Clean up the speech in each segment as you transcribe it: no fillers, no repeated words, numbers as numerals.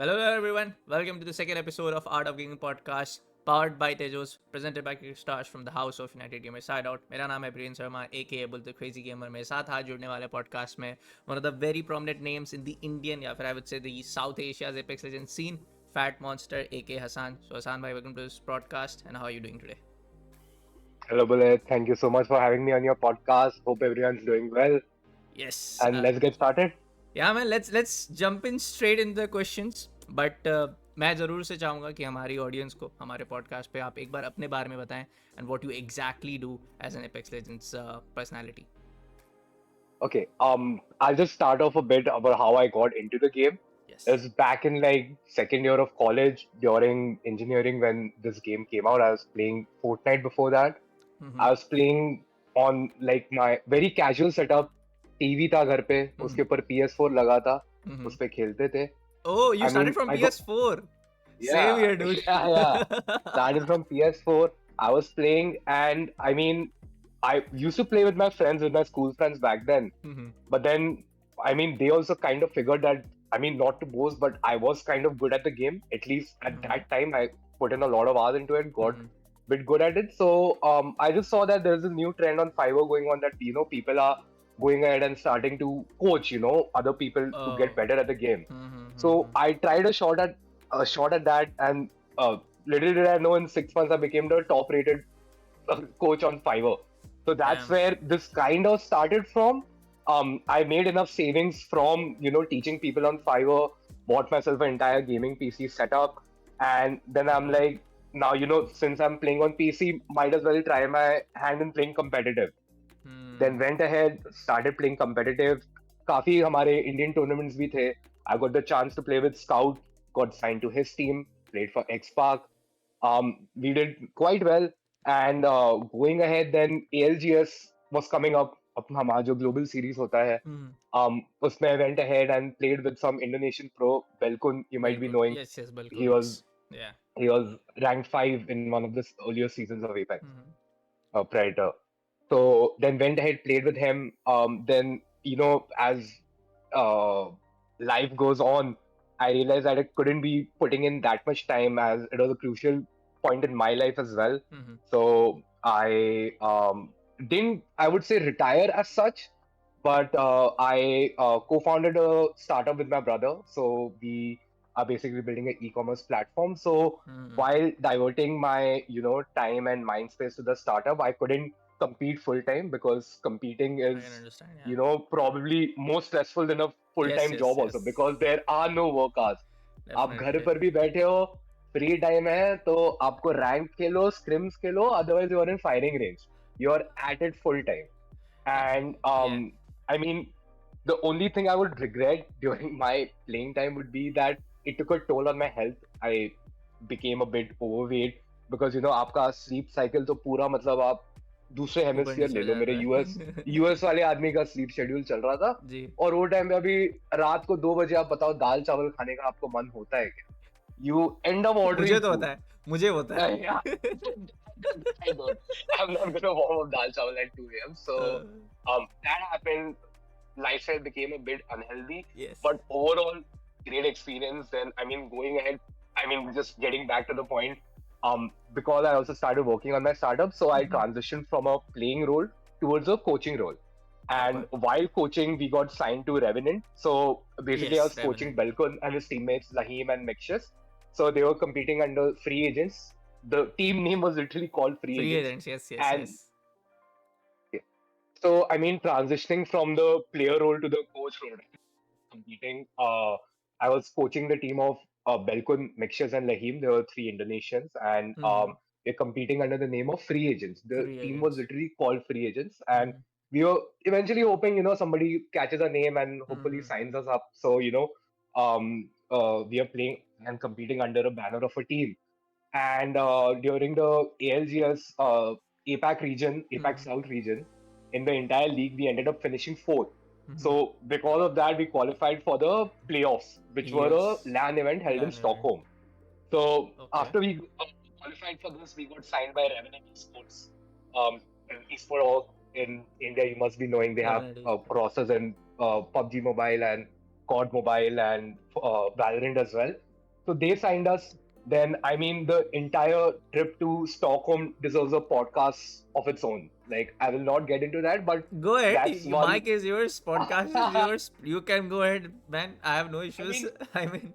Hello everyone, welcome to the second episode of Art of Gaming podcast, powered by Tejos, presented by Kickstars from the House of United Gamer Side Out. मेरा नाम है Prince Sharma aka Bull the Crazy Gamer. मेरे साथ आज जुड़ने वाले podcast में one of the very prominent names in the Indian या फिर I would say the South Asia's Apex Legends scene, Fattmonster aka Hassan. So Hassan bhai, welcome to this podcast and how are you doing today? Hello, Bullet. Thank you so much for having me on your podcast. Hope everyone's doing well. Yes, And let's get started. yeah man, let's jump in straight in the questions. But मैं ज़रूर से चाहूँगा कि हमारी audience को हमारे podcast पे आप एक बार अपने बारे में बताएं and what you exactly do as an Apex Legends personality. Okay, I'll just start off a bit about how I got into the game. Yes. It was back in like second year of college during engineering when this game came out. I was playing Fortnite before that. Mm-hmm. I was playing on like my very casual setup. TV था घर पे, उसके ऊपर PS4 लगा था, उस पे खेलते थे. Oh, you I started mean, from I got PS4. yeah, Same here, dude. yeah. Started from PS4. I was playing, and I mean, I used to play with my friends, with my school friends back then. Mm-hmm. But then, I mean, they also kind of figured that, I mean, not to boast, but I was kind of good at the game. At least at that time, I put in a lot of hours into it, got a bit good at it. So I just saw that there's a new trend on Fiverr going on that, people are going ahead and starting to coach, other people to get better at the game. So I tried a shot at that, and little did I know, in 6 months I became the top-rated coach on Fiverr. So that's Damn. where this kind of started from. I made enough savings from teaching people on Fiverr, bought myself an entire gaming PC setup, and then I'm like, now since I'm playing on PC, might as well try my hand in playing competitive. Then went ahead, started playing competitive. काफी हमारे Indian tournaments भी थे. I got the chance to play with Scout, got signed to his team, played for Xspark. We did quite well. And going ahead, then ALGS was coming up. हमारा जो global series होता है, उसमें I went ahead and played with some Indonesian pro, Belkun, you might be Bilkul. knowing. Yes, yes, Bilkul. He was Yeah. he was ranked 5 in one of the earlier seasons of Apex, Predator. So then went ahead, played with him. Then as uh, life goes on, I realized that I couldn't be putting in that much time, as it was a crucial point in my life as well. So I didn't, I would say, retire as such, but I co-founded a startup with my brother. So we are basically building an e-commerce platform. So while diverting my time and mind space to the startup, I couldn't compete full time, because competing I is can understand. Yeah. probably more stressful than a full Yes, time yes, job also, yes. because there are no work hours. आप घर Definitely. पर भी बैठे हो, free time है, तो आपको rank खेलो, स्क्रिम्स खेलो, otherwise you are in firing range, you are at it full time. And Yeah. I mean, the only thing I would regret during my playing time would be that it took a toll on my health. I became a bit overweight, because आपका sleep cycle तो पूरा, मतलब आप दूसरे ऊपर hemisphere नीचे ले हो लो. मेरे जाता यूएस है. यूएस वाले आदमी का स्लीप शेड्यूल चल रहा था, जी. और वो टाइम पे अभी रात को 2 बजे आप बताओ दाल चावल खाने का आपको मन होता है क्या? You end up मुझे ordering तो food. होता है. मुझे होता है. Yeah. I don't. I'm not gonna warm up dal chawal at 2 a.m. So that happened. Lifestyle became a bit unhealthy, Yes. but overall, great experience. Then, I mean, going ahead, I mean, just getting back to the point, because I also started working on my startup, so I transitioned from a playing role towards a coaching role. And while coaching, we got signed to Revenant. So basically, I Yes, was coaching Revenant. Belkun and his teammates Lahim and Mixus. So they were competing under free agents. The team name was literally called Free Free Agents. agents. Yes, yes, And yes. so, I mean, transitioning from the player role to the coach role, competing, I was coaching the team of Belkun, Mexes, and Lahim. There were three Indonesians, and we're competing under the name of Free Agents. The Free team was agents. literally called Free Agents, and we were eventually hoping, somebody catches our name and hopefully signs us up. So, we are playing and competing under a banner of a team. And during the ALGS APAC region, APAC South region, in the entire league, we ended up finishing fourth. So because of that, we qualified for the playoffs, which were a Yes. LAN event held in LAN event. Stockholm. So Okay. after we qualified for this, we got signed by Revenant Esports. Esports in India, you must be knowing, they have Definitely. process in PUBG Mobile and COD Mobile and Valorant as well. So they signed us. Then, I mean, the entire trip to Stockholm deserves a podcast of its own. Like, I will not get into that, but Go ahead. that's one. Mic is yours. Podcast is I yours. You can go ahead, man. I have no issues. mean, I mean,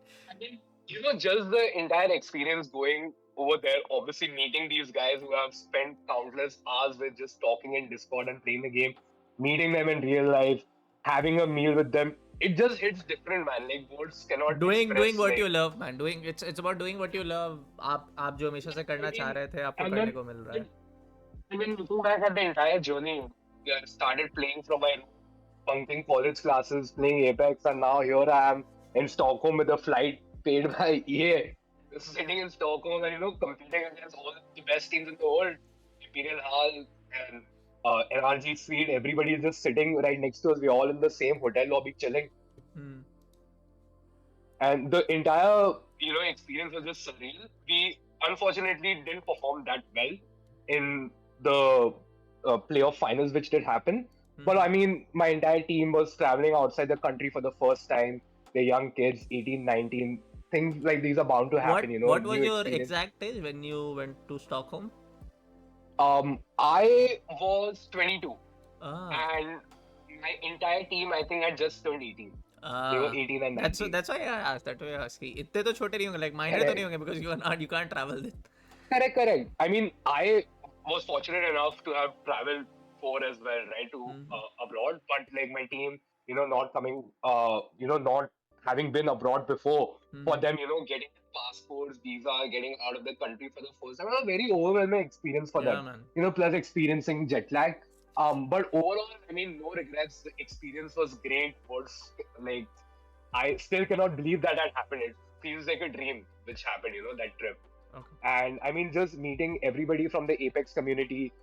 just the entire experience going over there, obviously meeting these guys who have spent countless hours with just talking in Discord and playing the game, meeting them in real life, having a meal with them, it just hits different, man. Like words cannot doing express. what you Like, love, man. Doing it's about doing what you love. आप जो हमेशा से I करना चाह mean, रहे थे आपको and करने then को मिल रहा है. looking back at the entire journey, yeah, I started playing from my room, bunking college classes, playing Apex, and now here I am in Stockholm with a flight paid by EA. Just sitting in Stockholm and competing against all the best teams in the world, ImperialHal and NRG Speed. Everybody is just sitting right next to us. We're all in the same hotel lobby chilling, Hmm. and the entire experience was just surreal. We unfortunately didn't perform that well in the playoff finals, which did happen. But I mean, my entire team was traveling outside the country for the first time. They're young kids, 18, 19. Things like these are bound to happen, What was new your experience. exact age when you went to Stockholm? I was 22, Ah. and my entire team, I think, had just turned 18. They were 18 and 19. That's why I asked. That way I asked. इतने तो छोटे नहीं होंगे. Like minor तो नहीं होंगे because you can't travel then. Correct. I mean, I was fortunate enough to have traveled for as well, right, to abroad. But like my team, not coming, not having been abroad before, for them, getting passports, visa, getting out of the country for the first time, was a very overwhelming experience for them. Man. Plus experiencing jet lag. But overall, I mean, no regrets. The experience was great. Like, I still cannot believe that happened. It feels like a dream which happened, that trip. Okay. And I mean, just meeting everybody from the Apex community.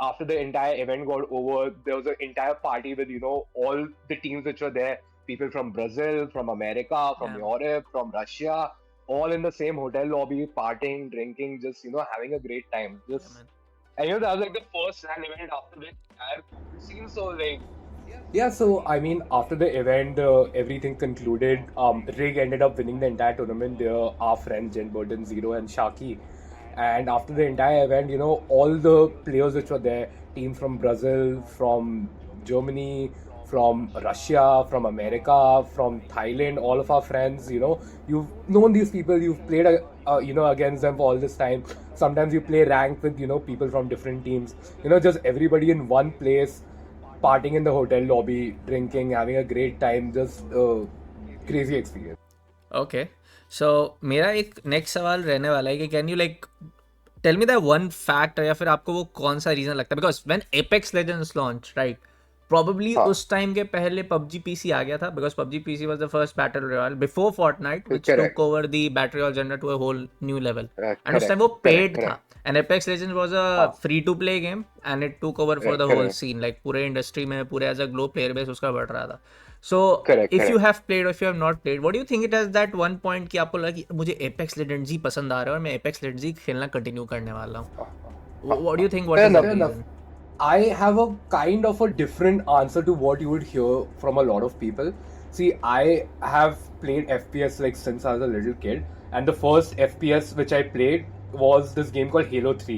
After the entire event got over, there was an entire party with all the teams which were there. People from Brazil, from America, from Europe, from Russia, all in the same hotel lobby, partying, drinking, just having a great time. And that was like the first LAN event after the entire COVID scene. So like. Yeah, so I mean, after the event, everything concluded. Rig ended up winning the entire tournament. Our friends Jen Burton, Zero, and Shaki. And after the entire event, all the players which were there, teams from Brazil, from Germany, from Russia, from America, from Thailand, all of our friends, you've known these people, you've played, against them for all this time. Sometimes you play ranked with, people from different teams. Just everybody in one place, partying in the hotel lobby, drinking, having a great time, just crazy experience. Okay. So मेरा एक next सवाल रहने वाला है कि can you like tell me the one fact या फिर आपको वो कौन सा रीजन लगता है because when Apex Legends launch right probably उस टाइम के पहले PUBG PC आ गया था because PUBG PC was the first battle royale before Fortnite which took over the battle royale genre to a whole new level and उस time वो paid था and Apex Legends was a free to play game and it took over for the whole scene like पूरे industry में पूरे as a globe player base उसका बढ़ रहा था so if you have played or if you have not played what do you think it has that one point कि आपको लगा कि मुझे Apex Legends ही पसंद आ रहा है और मैं Apex Legends ही खेलना कंटिन्यू करने वाला हूँ what do you think what is the reason I have a kind of a different answer to what you would hear from a lot of people. See, I have played FPS like since I was a little kid, and the first FPS which I played was this game called Halo 3.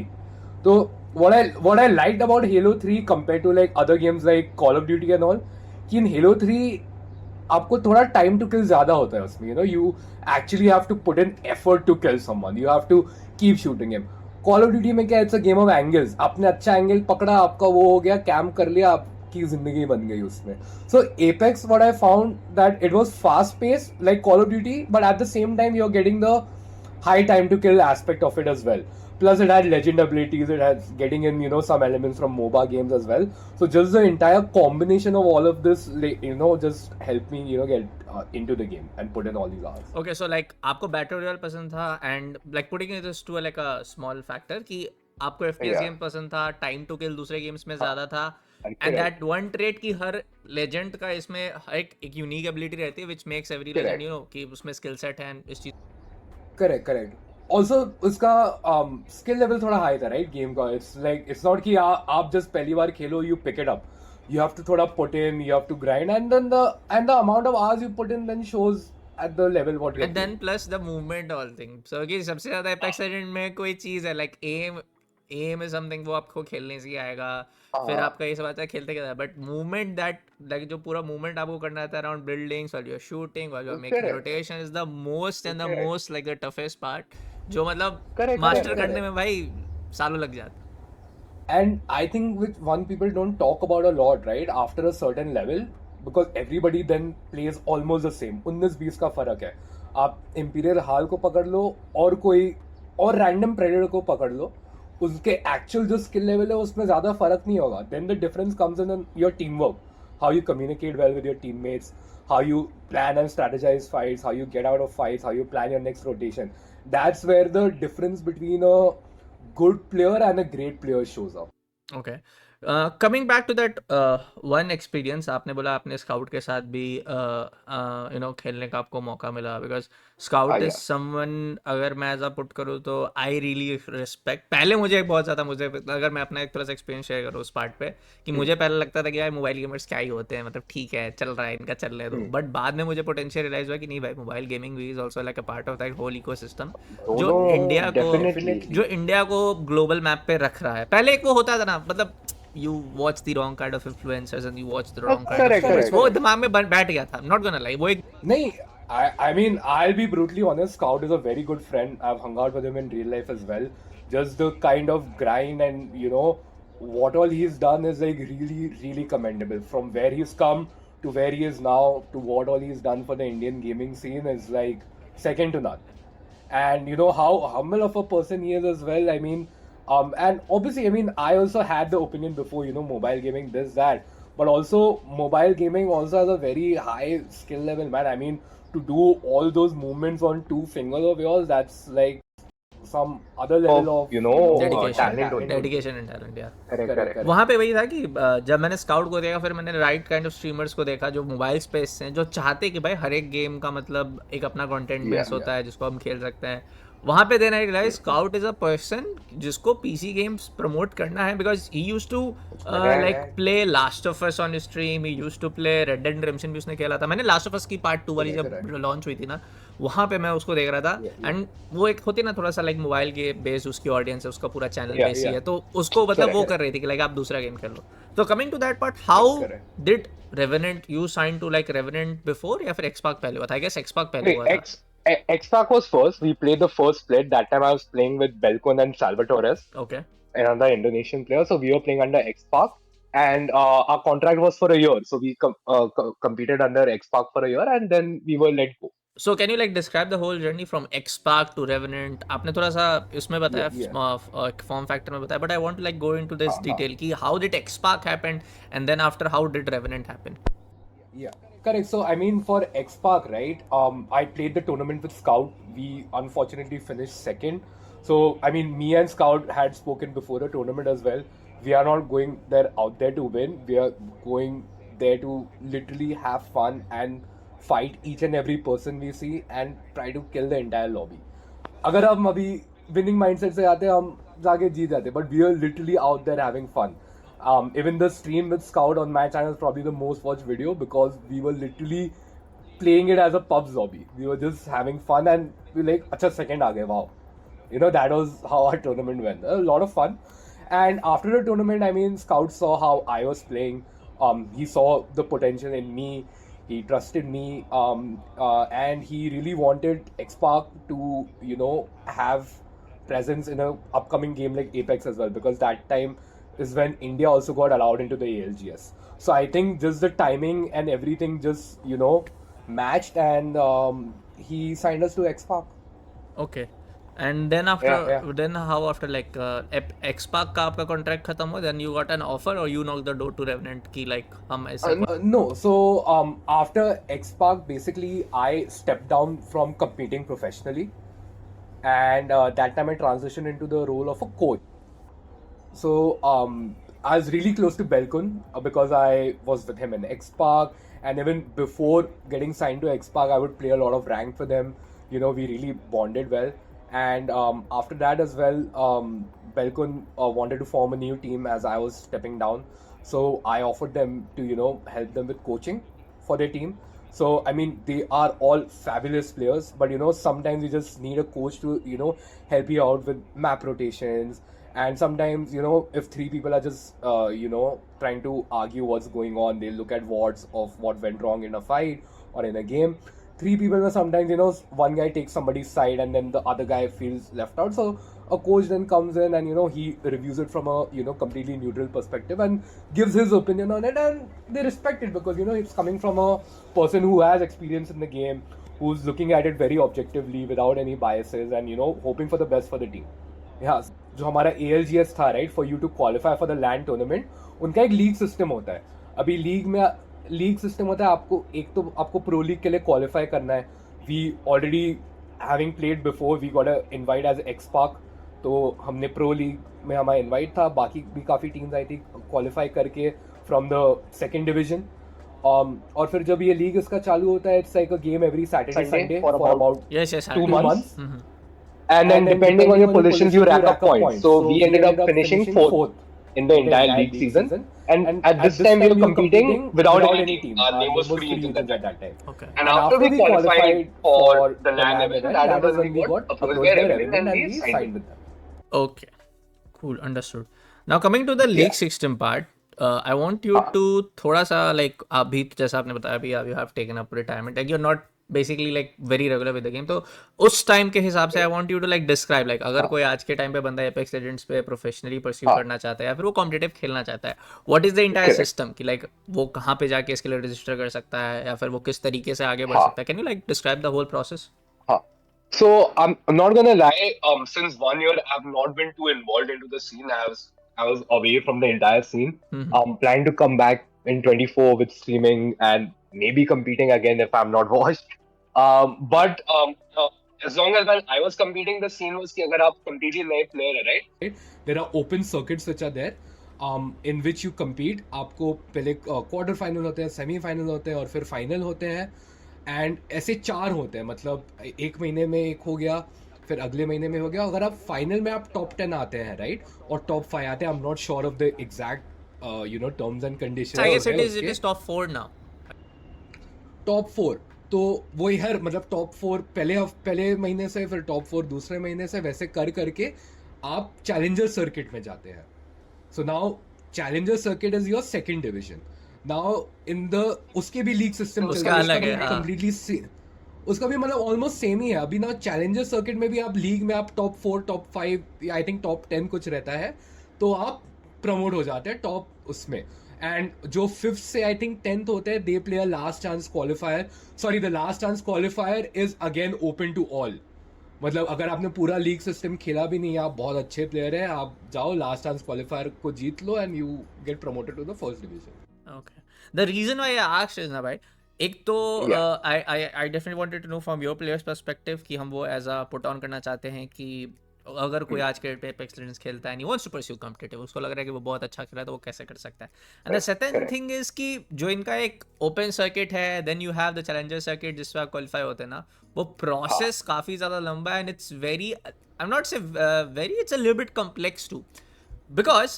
So what I liked about Halo 3 compared to like other games like Call of Duty and all, कि in Halo 3 आपको थोड़ा time to kill ज़्यादा होता है उसमें, you actually have to put in effort to kill someone. You have to keep shooting him. Call of duty में क्या it's a game of angles आपने अच्छा एंगल पकड़ा आपका वो हो गया कैम्प कर लिया आपकी जिंदगी बन गई उसमें so Apex what I found that it was fast pace like Call of Duty but at the same time you are getting the high time to kill aspect of it as well plus it had legend abilities it has getting in some elements from MOBA games as well so just the entire combination of all of this just helped me get into the game and put in all these hours okay so like आपको battle royale पसंद था and like putting it this to like a small factor कि आपको FPS game पसंद था time to kill दूसरे games में ज़्यादा था and that one trait की हर legend का इसमें एक unique ability रहती है which makes every legend कि उसमें skill set है इस चीज करेक्ट ऑल्सो उसका स्किल लेवल थोड़ा हाई था राइट गेम का इट्स नॉट कि आप जस्ट पहली बार खेलो you pick it up you have to thoda put in you have to grind and then the amount of hours you put in then shows at the level what you're And then playing. plus the movement all thing. So कि सबसे ज़्यादा Apex Legends में कोई चीज़ है like aim is something वो आपको खेलने से ही आएगा. फिर हाँ आपका ये सब आता है खेलते खेलते. But movement that like जो पूरा movement आपको करना आता है around buildings while you're shooting while you're making correct rotation is the most and the correct most like the toughest part. जो मतलब correct correct master करने correct में भाई सालों लग जाते. And I think which one people don't talk about a lot, right? After a certain level, because everybody then plays almost the same. 19-20 का फर्क है. आप इंपीरियल हाल को पकड़ लो और कोई और रैंडम प्रेडेटर को पकड़ लो, उसके एक्चुअल जो स्किल लेवल है उसमें ज्यादा फर्क नहीं होगा. Then the difference comes in your teamwork, how you communicate well with your teammates, how you plan and strategize fights, how you get out of fights, how you plan your next rotation. That's where the difference between a good player and a great player shows up. Okay. Coming back to that one experience, आपने बोला आपने scout के साथ भी खेलने का आपको मौका मिला because scout is yeah someone, अगर मैं एज अ पुट करूँ तो आई रियली रिस्पेक्ट. पहले मुझे बहुत ज़्यादा, मुझे अगर मैं अपना एक थोड़ा सा एक्सपीरियंस शेयर करूँ उस पार्ट पे, कि मुझे पहले लगता था कि यार मोबाइल गेमर्स क्या ही होते हैं, मतलब ठीक है चल रहा है इनका चलने दो. बट बाद में मुझे पोटेंशियल रियलाइज हुआ कि नहीं भाई, मोबाइल गेमिंग भी is also like a part of that whole ecosystem जो इंडिया दोनों को definitely जो इंडिया को ग्लोबल मैप पे रख रहा है. पहले एक वो होता था ना, मतलब you watch the wrong kind of influencers and you watch the wrong kind of correct streamers. correct वो दिमाग में बैठ गया था. I'm not gonna lie, वो एक नहीं, I mean, I'll be brutally honest. Scout is a very good friend. I've hung out with him in real life as well. Just the kind of grind and what all he's done is like really, really commendable. From where he's come to where he is now to what all he's done for the Indian gaming scene is like second to none. And you know how humble of a person he is as well. I mean, and obviously, I mean, I also had the opinion before, mobile gaming, this, that, but also mobile gaming also has a very high skill level, man. I mean, to do all those movements on 2 fingers of yours, that's like some other level of dedication talent dedication and talent यार. correct correct वहाँ पे वही था कि जब मैंने scout को देखा, फिर मैंने राइट काइंड ऑफ स्ट्रीमर्स को देखा जो मोबाइल स्पेस से, जो चाहते कि भाई हर एक गेम का मतलब एक अपना कंटेंट बेस होता है जिसको हम खेल सकते हैं. वहाँ पे then I realize Scout is a person जिसको पीसी गेम्स प्रमोट करना है, because he used to like play Last of Us on stream, he used to play Red Dead Redemption भी उसने खेला था. मैंने लास्ट ऑफ अस की पार्ट 2 वाली जब लॉन्च हुई थी ना, वहाँ पे मैं उसको देख रहा था. एंड वो एक होती ना थोड़ा सा लाइक मोबाइल के बेस उसकी ऑडियंस है, उसका पूरा चैनल बेस ही है, तो उसको मतलब वो कर रही थी कि लाइक आप दूसरा गेम खेल लो. तो coming to that part, how did Revenant you sign to like Revenant before, या फिर एक्सपार्क पहले हुआ था? आई गेस एक्सपार्क पहले हुआ था. Xspark was first. We played the first split. That time I was playing with Belkon and Salvatores, Okay. another Indonesian player. So we were playing under Xspark, and our contract was for a year. So we competed under Xspark for a year, and then we were let go. So can you like describe the whole journey from Xspark to Revenant? आपने थोड़ा सा इसमें बताया, form factor में बताया, but I want to like go into this detail कि how did Xspark happen and then after how did Revenant happen? Yeah, correct. So I mean, for Xspark, right? I played the tournament with Scout. We unfortunately finished second. So I mean, me and Scout had spoken before the tournament as well. We are not going there out there to win. We are going there to literally have fun and fight each and every person we see and try to kill the entire lobby. अगर हम अभी winning mindset से आते हम जाके जीत जाते, but we are literally out there having fun. Even the stream with Scout on my channel is probably the most watched video because we were literally playing it as a pub zombie. We were just having fun and we were like, acha second aa gaye, wow. That was how our tournament went. A lot of fun. And after the tournament, I mean, Scout saw how I was playing. He saw the potential in me. He trusted me. And he really wanted Xspark to, have presence in an upcoming game like Apex as well, because that time is when India also got allowed into the ALGS. So I think just the timing and everything just, matched, and he signed us to Xspark. Okay. And then after Yeah. then how after like Xspark का आपका contract खत्म हुआ, then you got an offer or you knocked the door to Revenant की like हम ऐसे No, so after Xspark, basically I stepped down from competing professionally, and that time I transitioned into the role of a coach. So I was really close to Belkon because I was with him in Xspark, and even before getting signed to Xspark, I would play a lot of rank for them. We really bonded well, and after that as well, Belkon wanted to form a new team as I was stepping down. So I offered them to help them with coaching for their team. So I mean, they are all fabulous players, but sometimes you just need a coach to help you out with map rotations. And sometimes if three people are just trying to argue what's going on, they look at wards of what went wrong in a fight or in a game. Three people will sometimes one guy takes somebody's side and then the other guy feels left out. So a coach then comes in and he reviews it from a completely neutral perspective and gives his opinion on it, and they respect it because it's coming from a person who has experience in the game, who's looking at it very objectively without any biases and hoping for the best for the team. Yeah, जो हमारा ALGS था, right, for you to qualify for the LAN tournament, उनका एक league system होता है. अभी league system होता है, आपको प्रो लीग के लिए क्वालिफाई करना है. We already having played before, we got a invite as एक्सपार्क. तो हमने प्रो लीग में हमारा इनवाइट था, बाकी भी काफ़ी टीम्स आई थी क्वालिफाई करके फ्रॉम द सेकेंड डिवीजन. और फिर जब ये लीग इसका चालू होता है, it's like a game every Saturday Sunday for about 2 months. And then depending on your positions, you rack up points. So we ended up finishing fourth in the entire league season. And at this time, we were competing without any team. Our name was free agent at that time. Okay. And after we qualified for the LAN event, that was when we got approached by Revenant and we signed with them. Okay. Cool. Understood. Now coming to the league system part, I want you to थोड़ा सा like अभी जैसा आपने बताया अभी you have taken up retirement, like you're not basically like very regular with the game. तो उस time के हिसाब से I want you to like describe like अगर कोई आज के टाइम पे बंदा Apex Legends पे प्रोफेशनली परस्यू करना चाहता है या फिर वो कॉम्पिटिटिव खेलना चाहता है, what is the entire system कि like वो कहाँ पे जाके इसके लिए रजिस्टर कर सकता है या फिर वो किस तरीके से आगे बढ़ सकता है? Can you like describe the whole process? So I'm not gonna lie. Since 1 year, I've not been too involved into the scene. I was away from the entire scene. I'm planning to come back in 24 with streaming and maybe competing again if I'm not washed. But as long as when I was competing, the scene was कि अगर आप completely नए player है, right? There are open circuits which are there, in which you compete. आपको पहले quarter final होते हैं, semi final होते हैं और फिर final होते हैं. एंड ऐसे 4 होते हैं, मतलब एक महीने में एक हो गया, फिर अगले महीने में हो गया. अगर आप फाइनल में आप टॉप 10 आते हैं, राइट, और टॉप 5 आते हैं, I am not sure of the exact terms and conditions. I guess it is top 4 now. Top 4 तो वही हर मतलब टॉप 4 पहले महीने से, फिर टॉप 4 दूसरे महीने से, वैसे करके आप चैलेंजर सर्किट में जाते हैं. So now challenger circuit is your second division. Now in the उसके भी लीग सिस्टम उसका अलग है कंप्लीटली. उसका भी मतलब ऑलमोस्ट सेम ही है. अभी ना चैलेंजर सर्किट में भी आप लीग में आप top 4 top 5 I think top 10 कुछ रहता है, तो आप प्रमोट हो जाते हैं टॉप उसमें. एंड जो 5th से आई थिंक 10th होते हैं, they play a last chance qualifier. Sorry, the last chance qualifier is again open to all. मतलब अगर आपने पूरा लीग सिस्टम खेला भी नहीं, आप बहुत अच्छे प्लेयर हैं, आप जाओ लास्ट चांस क्वालिफायर को जीत लो and you get promoted to the first division. Okay. The reason why I asked is ना भाई, एक तो I definitely wanted to know from your players perspective कि हम वो as a put on करना चाहते हैं कि अगर कोई आज के Apex Legends खेलता है, नहीं wants to pursue competitive, उसको लग रहा है कि वो बहुत अच्छा खेला है तो वो कैसे कर सकता है. And the second thing is कि जो इनका एक open circuit है, then you have the challenger circuit जिसपे आप qualify होते हैं ना, वो process काफ़ी ज़्यादा लंबा है and it's very, I'm not say very, it's a little bit complex too. Because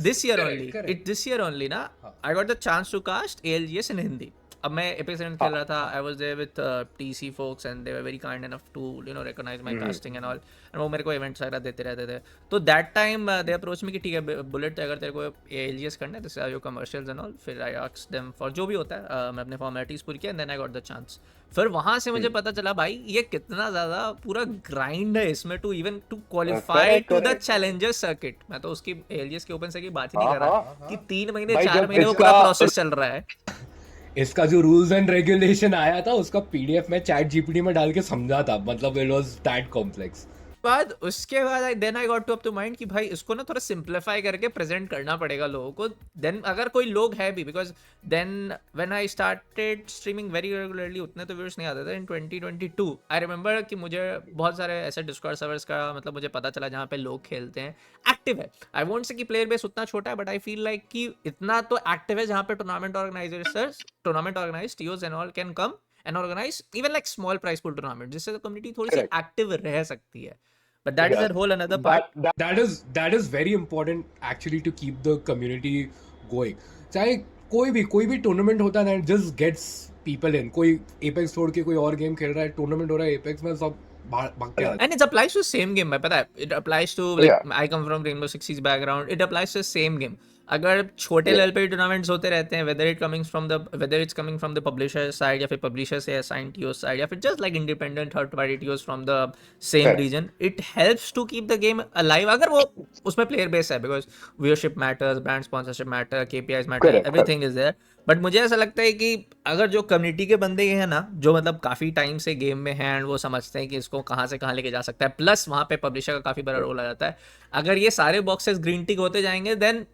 this year only ना I got the chance to cast ALGS in Hindi. अब मैं Apex Legends खेल रहा था, I was there with TC folks and they were very kind enough to recognize my casting and all, and वो मेरे को events वगैरह देते रहते थे. तो that time they approached me कि ठीक है बुलेट, अगर तेरे को ALGS करना है, this are your commercials and all. फिर I asked them for जो भी होता है, मैं अपने formalities पूरी किया and then I got the chance. फिर वहाँ से मुझे पता चला भाई ये कितना ज़्यादा पूरा ग्राइंड है इसमें to even to qualify to the challenger circuit. मैं तो उसकी ALGS के ओपन से की बात ही नहीं कर रहा कि 3 महीने 4 महीने वो पूरा प्रोसेस चल रहा है. इसका जो रूल्स एंड रेगुलेशन आया था उसका PDF में चैट GPT में डाल के समझा था, मतलब इट वाज दैट कॉम्प्लेक्स. उसके बाद then I got to up to mind कि भाई इसको ना थोड़ा सिंप्लीफाई करके प्रेजेंट करना पड़ेगा लोगों को. देन अगर कोई लोग है भी, because then when I started streaming very regularly उतने तो व्यूअर्स नहीं आते थे. इन 2022 आई रिमेंबर कि मुझे बहुत सारे ऐसे डिस्कॉर्ड सर्वर्स का मतलब मुझे पता चला जहाँ पे लोग खेलते हैं, एक्टिव है. आई वोंट से कि प्लेयर बेस उतना छोटा है, बट आई फील लाइक कि इतना तो एक्टिव है जहाँ पे tournament organizers TOs and all can come and organize even like small prize pool tournament, जिससे तो community थोड़ी सी active रह सकती है. But that is a whole another part. That is very important actually to keep the community going. चाहे कोई भी tournament होता है ना, just gets people in. कोई Apex छोड़ के कोई और गेम खेल रहा है, टूर्नामेंट हो रहा है Apex में, सब भाग के आते And it applies to same game, मैं पता है. It applies to like I come from Rainbow Six Siege background. It applies to same game. अगर छोटे लेवल पे टूर्नामेंट्स होते रहते हैं, whether it's coming from the publisher side या फिर publisher से assigned TOs side या फिर just like independent third party TOs from the same region, it helps to keep the game alive. अगर वो उसमें player base है, because viewership matters, brand sponsorship matter, KPIs matter, everything is there. But मुझे ऐसा लगता है कि अगर जो कम्युनिटी के बंदे हैं ना, जो मतलब काफ़ी टाइम से गेम में हैं एंड वो समझते हैं कि इसको कहाँ से कहाँ लेके जा सकता है, प्लस वहाँ पे पब्लिशर का काफ़ी बड़ा रोल आ जाता है. अगर ये सारे बॉक्सेस ग्रीन टिक होते जाएंगे, देन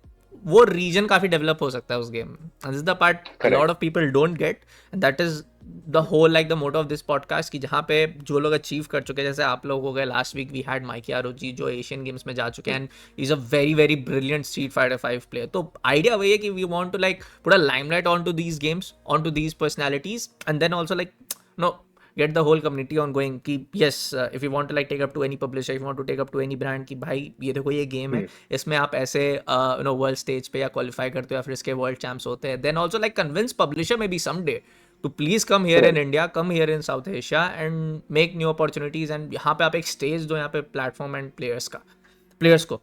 वो रीजन काफ़ी डेवलप हो सकता है उस गेम में. And this is the part lot of people don't get, and that is the whole like the motto of this podcast, कि जहाँ पे जो लोग अचीव कर चुके हैं, जैसे आप लोग हो गए. Last week we had Mikey आरोजी जो एशियन गेम्स में जा चुके हैं, and is a very very brilliant Street Fighter 5 player. तो आइडिया वही है कि we want to like put a limelight on to these games, on to these personalities, and then also like no get the whole community on going कि yes, if you want to like take up to any publisher, if you want to take up to any brand, कि भाई ये देखो ये game है, इसमें आप ऐसे वर्ल्ड स्टेज पे या क्वालिफाई करते हो या फिर इसके वर्ल्ड चैम्प्स होते हैं. Then also like convince publisher maybe someday to please come here in India, come here in South Asia and make new opportunities, and यहाँ पे आप एक स्टेज दो यहाँ पे प्लेटफॉर्म एंड प्लेयर्स को.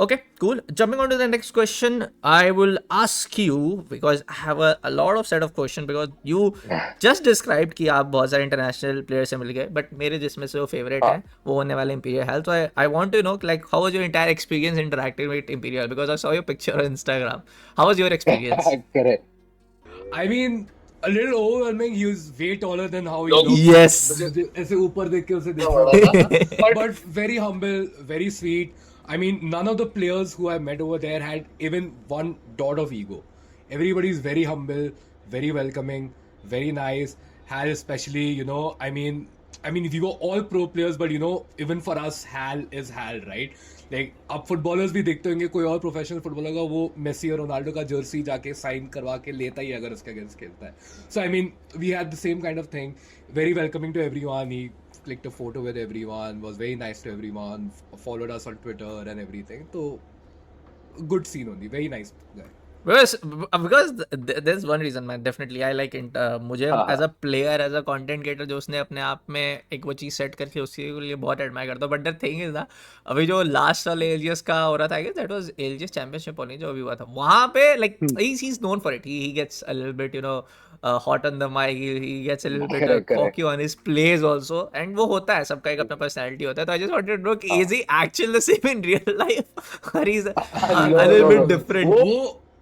Okay, cool. Jumping on to the next question, I will ask you, because I have a lot of set of questions, because you just described कि आप बहुत सारे international players से मिल गए, but मेरे जिसमें से वो favorite है वो होने वाले ImperialHal. So I want to know like how was your entire experience interacting with Imperial, because I saw your picture on Instagram. How was your experience? Correct. I mean, a little overwhelming. He was way taller than how he looks. Yes. ऐसे ऊपर देख के उसे देखा. But very humble, very sweet. I mean, none of the players who I met over there had even one dot of ego. Everybody is very humble, very welcoming, very nice. Hal especially, I mean, we were all pro players, but even for us, Hal is Hal, right? Like, अब footballers भी देखते होंगे, कोई और professional footballer का वो Messi और Ronaldo का जर्सी जाके साइन करवा के लेता ही अगर उसके अगेंस्ट खेलता है. So I mean, we had the same kind of thing. Very welcoming to everyone. He clicked a photo with everyone, was very nice to everyone, followed us on Twitter and everything. So good scene only, very nice guy. because there's one reason, man. Definitely I like it. मुझे as a player, as a content creator, जो उसने अपने आप में एक वो चीज़ set करके उसके लिए बहुत एडमायर करता हूँ. बट द थिंग इज ना, अभी जो लास्ट वाले एलजीएस का हो रहा था, I guess that was LGS championship होनी जो अभी हुआ था, वहाँ पे like he is known for it. He gets a little bit hot on the mic, he gets a little bit cocky on his plays also, and वो होता है, सबका एक अपना personality होता है. तो I just wanted to know कि is he actually the same in real life or he's a little bit different?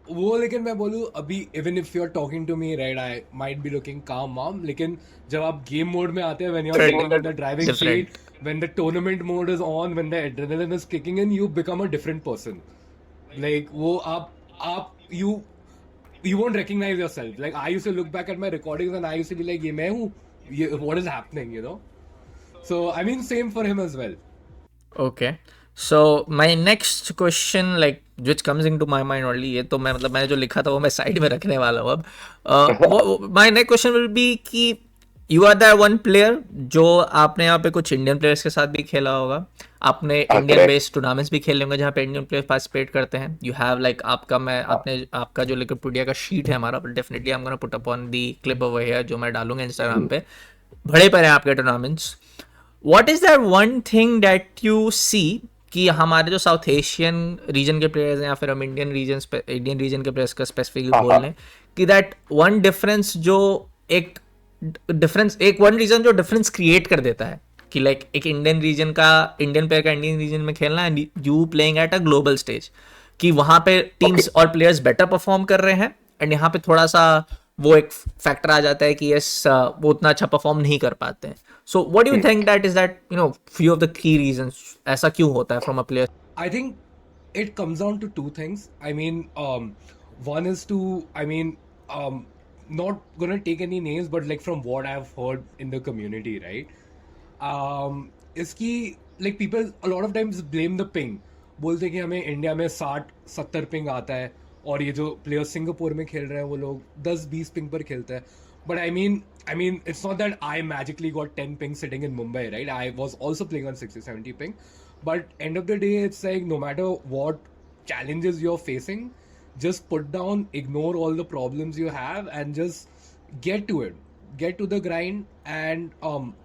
वो लेकिन मैं बोलूँ अभी, even if you're talking to me, right, I might be looking calm, लेकिन जब आप game mode में आते हैं, when you're sitting on the driving seat, when the tournament mode is on, when the adrenaline is kicking in, you become a different person. Like वो आप you won't recognize yourself. Like I used to look back at my recordings and I used to be like, ये मैं हूँ, what is happening, So I mean, same for him as well. Okay. So my next question, like which comes into my mind only, ये तो मैंने जो लिखा था वो मैं साइड में रखने वाला हूँ अब. My next question will be कि you are that one player जो आपने यहाँ पे कुछ इंडियन प्लेयर्स के साथ भी खेला होगा, आपने इंडियन बेस्ड टूर्नामेंट्स भी खेले होंगे जहाँ पे इंडियन प्लेयर्स पार्टिसिपेट करते हैं. यू हैव लाइक आपका जो विकिपीडिया का शीट है हमारा, definitely I am gonna put up on the clip over here, जो मैं डालूंगा इंस्टाग्राम पे. बड़े पड़े हैं आपके tournaments. What is that one thing that you see कि हमारे जो साउथ एशियन रीजन के प्लेयर्स हैं, या फिर हम इंडियन रीजन के प्लेयर्स का स्पेसिफिकली बोल रहे हैं, कि दैट वन डिफरेंस जो एक वन रीजन जो डिफरेंस क्रिएट कर देता है, कि लाइक एक इंडियन प्लेयर का इंडियन रीजन में खेलना and you playing at a global stage, कि वहाँ पे टीम्स और प्लेयर्स बेटर परफॉर्म कर रहे हैं, एंड यहाँ पे थोड़ा सा वो एक फैक्टर आ जाता है कि यस वो उतना अच्छा परफॉर्म नहीं कर पाते हैं. So what do you think that is that few of the key reasons, ऐसा क्यों होता है from a player? I think it comes down to two things. I mean, one is to, not gonna take any names, but like from what I've heard in the community, right? इसकी like people a lot of times blame the ping. बोलते कि हमें India में 60-70 ping आता है और ये जो प्लेयर्स सिंगापुर में खेल रहे हैं वो लोग 10-20 पिंग पर खेलते हैं. But I mean, it's not that I magically got 10 ping sitting in Mumbai, right? I was also playing on 60-70 ping. But end of the day, it's like no matter what challenges you're facing, just put down, ignore all the problems you have, and just get to it, get to the grind. And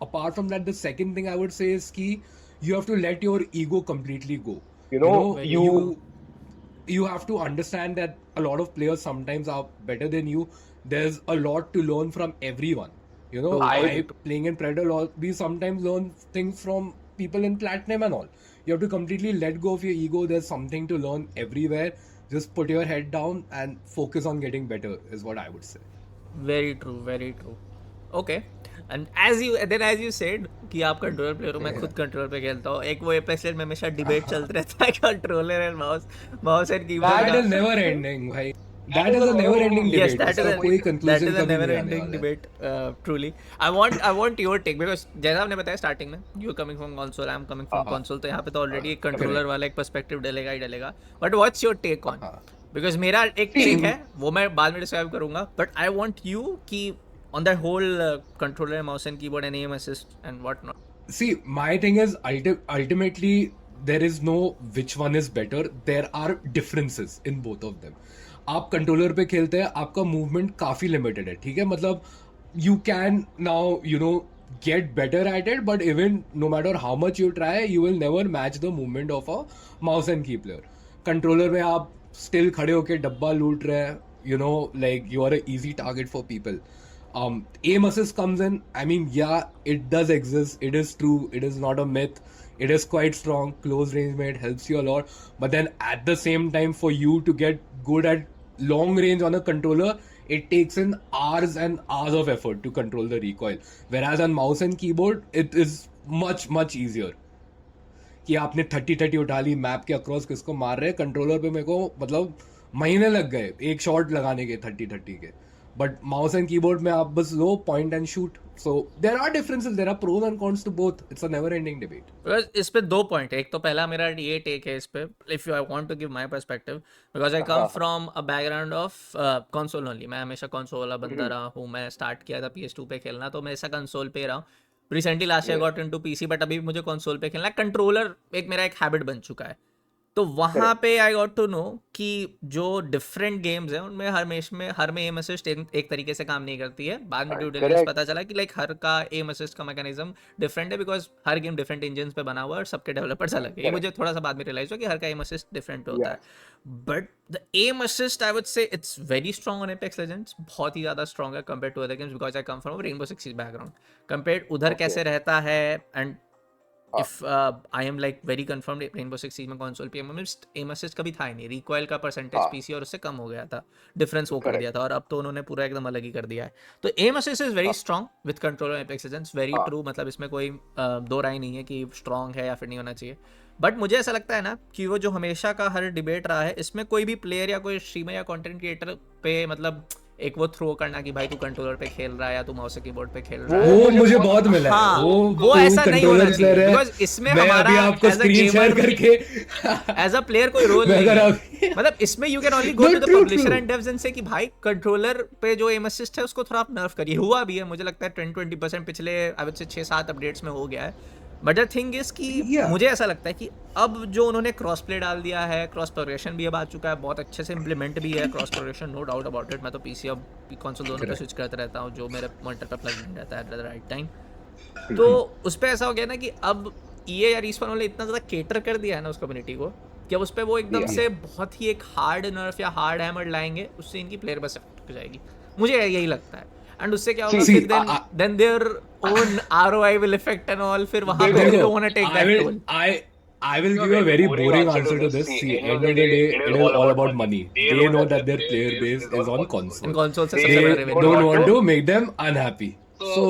apart from that, the second thing I would say is key, you have to let your ego completely go. You know, Very You have to understand that a lot of players sometimes are better than you. There's a lot to learn from everyone. I Playing in Predator, we sometimes learn things from people in Platinum and all. You have to completely let go of your ego. There's something to learn everywhere. Just put your head down and focus on getting better, is what I would say. very true, very true. Okay. And as you said कि आप controller player हो, मैं खुद controller पे खेलता हूँ. एक वो एपेक्स में हमेशा डिबेट चलता रहता है controller and mouse and keyboard That का. is never ending, भाई. That is a never ending Yes, debate. that is इसका कोई that conclusion is a कभी never नहीं आने ending वाला है. debate. Truly, I want your take because जैसा आपने बताया स्टार्टिंग में, you coming from console, I am coming from console, तो यहाँ पे तो ऑलरेडी एक कंट्रोलर वाला एक पर्सपेक्टिव डलेगा ही डलेगा. But what's your take on? Because मेरा एक take है, वो मैं बाद में डिस्क्राइब करूंगा. But I want you कि on that whole controller, mouse and keyboard and aim assist and whatnot. See, my thing is ultimately there is no which one is better. There are differences in both of them. आप controller पे खेलते हैं, आपका movement काफी limited है, ठीक है. मतलब you can now get better at it, but even no matter how much you try, you will never match the movement of a mouse and key player. Controller में आप स्टिल खड़े होके डब्बा लूट रहे हैं, like you are an easy target for people. Aim assist comes in. I mean, yeah, it does exist. It is true. It is not a myth. It is quite strong. Close range mate helps you a lot. But then at the same time, for you to get good at long range on a controller, it takes in hours and hours of effort to control the recoil. Whereas on mouse and keyboard, it is much, much easier. कि आपने 30-30 उठा ली, map के across किसको मार रहे हैं. Controller पे मेरे को मतलब महीने लग गए एक शॉट लगाने के 30-30 के. बट माउस एंड कीबोर्ड में आप बस लो point and shoot. So there are differences, there are pros and cons to both. It's a never ending debate. Because इस पे दो पॉइंट है. एक तो पहला मेरा ये टेक है इस पे, if you want to give my perspective, because I come from a background of console only. मैं हमेशा कंसोल वाला बंदा रहा हूँ. मैं स्टार्ट किया था PS2 पे खेलना, तो मैं ऐसा कंसोल पे रहा हूँ. Recently last year got into PC, but अभी मुझे कंसोल पे खेलना है. कंट्रोलर एक मेरा एक हैबिट बन चुका है. तो वहाँ पे आई गॉट टू नो कि जो डिफरेंट गेम्स हैं उनमें हर में एम असिस्ट एक तरीके से काम नहीं करती है. बाद में ड्यू डिलिजेंस पता चला कि लाइक हर का एम असिस्ट का मैकेनिज्म डिफरेंट है, because her game different engine पे बना हुआ है और सबके डेवलपर्स अलग है. ये मुझे थोड़ा सा बाद में रियलाइज हुआ कि हर का एम असिस्ट डिफरेंट होता है. But the aim assist I would say it's very strong on Apex Legends. बहुत ही ज़्यादा स्ट्रॉन्ग है compare to other games, because I come from Rainbow Six Siege background. Compare उधर कैसे रहता है, and if I am like very confirmed Rainbow Six Siege में console पे aim assist कभी था ही नहीं. recoil का percentage PC और उससे कम हो गया था. difference वो कर दिया था, और अब तो उन्होंने पूरा एकदम अलग ही कर दिया है. तो aim assist is very strong with controller and Apex Legends. very true. मतलब इसमें कोई दो राय नहीं है कि strong है या फिर नहीं होना चाहिए. बट मुझे ऐसा लगता है ना कि वो जो हमेशा का हर डिबेट रहा है, इसमें कोई भी प्लेयर या कोई स्ट्रीमर या कंटेंट क्रिएटर पे मतलब एक वो थ्रो करना कि भाई तू कंट्रोलर पे खेल रहा है या तू माउस के कीबोर्ड पे खेल रहा है, वो मुझे बहुत मिला है. हाँ, वो ऐसा नहीं होना controller चाहिए. player है. बिकॉज इसमें मैं हमारा अभी आपको as a screen share gamer करके एज अ प्लेयर कोई रोल मैं नहीं अगर है. मतलब इसमें you can only go No, to the true, publisher true. And devs and say कि भाई कंट्रोलर पे जो एम असिस्ट है उसको थोड़ा आप नर्फ करिए. हुआ भी है, मुझे लगता है 20% पिछले आई वुड से 6-7 अपडेट्स में हो गया है. बट द थिंग इज कि Yeah. मुझे ऐसा लगता है कि अब जो उन्होंने क्रॉस प्ले डाल दिया है, क्रॉस प्रोग्रेशन भी अब आ चुका है, बहुत अच्छे से इम्प्लीमेंट भी है cross progression, no doubt about it. मैं तो पीसी अब कंसोल दोनों पे स्विच करता रहता हूँ जो मेरे मॉनिटर पे प्लग इन रहता है एट द राइट टाइम. तो उस पर ऐसा हो गया ना कि अब EA या Respawn वाले इतना ज़्यादा केटर कर दिया है ना उस कम्युनिटी को कि अब उस पर वो एकदम से बहुत ही एक हार्ड नर्फ या हार्ड हैमर लाएंगे, उससे इनकी प्लेयर बस हो जाएगी. मुझे यही लगता है. एंड उससे क्या होगा, फिर then their own ROI will affect and all. फिर वहाँ पे they don't want to take that toll. I will give a very boring answer to this. See, end of the day, it is all about money. They know that their player base is on console. And console से सबसे बड़ा They revenue. don't want to make them unhappy. So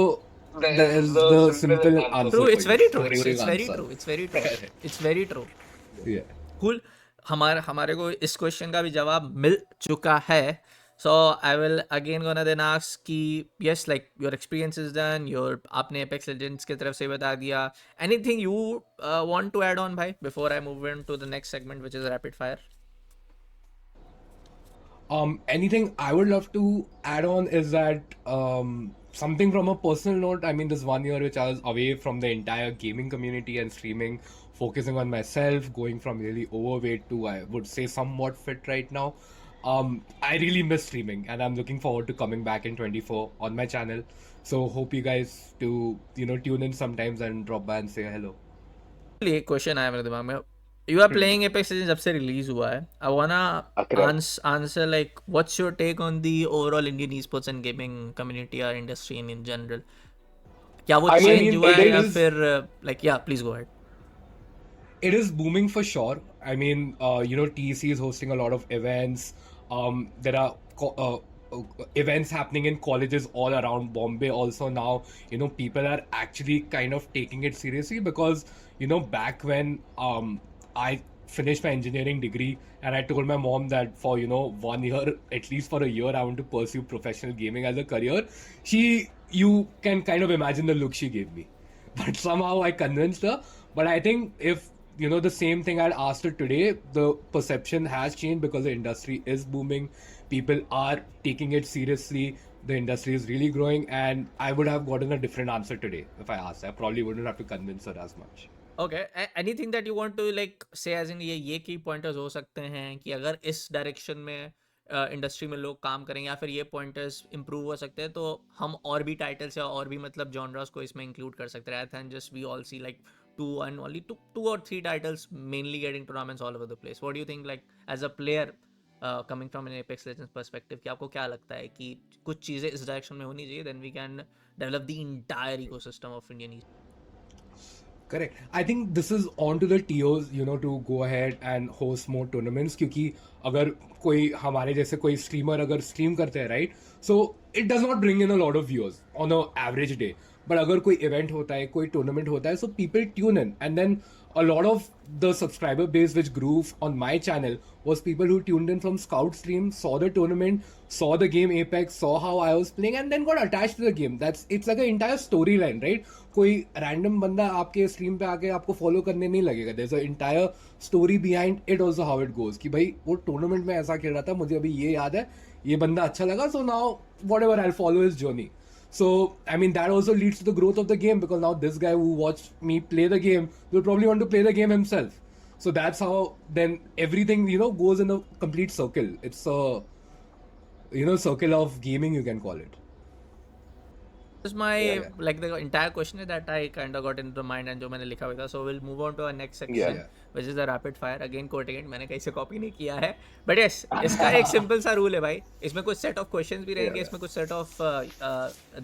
that is the simple answer. True, it's very true. Boring It's very answer. true. It's very true. It's very true. Yeah. Cool. हमारे को इस question का भी जवाब मिल चुका है. So I will again gonna then ask कि yes, like your experience is done, your आपने Apex Legends की तरफ से बता दिया. Anything you want to add on भाई before I move into the next segment which is rapid fire? Anything I would love to add on is that something from a personal note. I mean, this 1 year which I was away from the entire gaming community and streaming, focusing on myself, going from really overweight to, I would say, somewhat fit right now. I really miss streaming, and I'm looking forward to coming back in 24 on my channel. So hope you guys to tune in sometimes and drop by and say hello. एक question आया मेरे दिमाग में. You are playing Apex Legends जब से release हुआ है. I wanna Correct. answer like what's your take on the overall Indian esports and gaming community or industry in general? क्या वो change हुआ है या फिर like yeah please go ahead. It is booming for sure. I mean, TEC is hosting a lot of events. There are events happening in colleges all around Bombay also now. People are actually kind of taking it seriously because, back when I finished my engineering degree and I told my mom that for, 1 year, at least for a year, I want to pursue professional gaming as a career. You can kind of imagine the look she gave me. But somehow I convinced her. But I think if the same thing I'd asked her today, the perception has changed because the industry is booming. People are taking it seriously. The industry is really growing, and I would have gotten a different answer today if I asked. I probably wouldn't have to convince her as much. Okay. Anything that you want to like say as in ये key pointers हो सकते हैं कि अगर इस direction में industry में लोग काम करें या फिर ये पॉइंटर्स इंप्रूव हो सकते हैं तो हम और भी टाइटल्स या और भी मतलब जॉनरास को इसमें इंक्लूड कर सकते हैं rather than just we all see like two or three titles mainly getting tournaments all over the place. What do you think like as a player coming from an Apex Legends perspective कि आपको क्या लगता है कि कुछ चीज़ें इस direction में होनी चाहिए then we can develop the entire ecosystem of Indian esports. Correct. I think this is on to the TOs, to go ahead and host more tournaments. क्योंकि अगर कोई हमारे जैसे कोई streamer अगर stream करते हैं, right? So it does not bring in a lot of viewers on an average day. But अगर कोई event होता है, कोई tournament होता है, so people tune in. And then a lot of the subscriber base which grew on my channel was people who tuned in from Scout stream, saw the tournament, saw the game Apex, saw how I was playing, and then got attached to the game. It's like an entire storyline, right? कोई random बंदा आपके stream पे आके आपको follow करने नहीं लगेगा. There's an entire story behind it also how it goes. कि भाई वो tournament में ऐसा खेल रहा था, मुझे अभी ये याद है, ये बंदा अच्छा लगा, so now whatever I'll follow his journey. So, I mean, that also leads to the growth of the game because now this guy who watched me play the game will probably want to play the game himself. So that's how then everything, goes in a complete circle. It's a, circle of gaming, you can call it. This is my like the entire question that I kind of got into the mind and जो मैंने लिखा हुआ था. So we'll move on to our next section, which is the rapid fire. Again quoting it, मैंने कहीं से copy नहीं किया है. But yes, इसका एक simple सा rule है भाई. इसमें कुछ set of questions भी रहेंगे, इसमें कुछ set of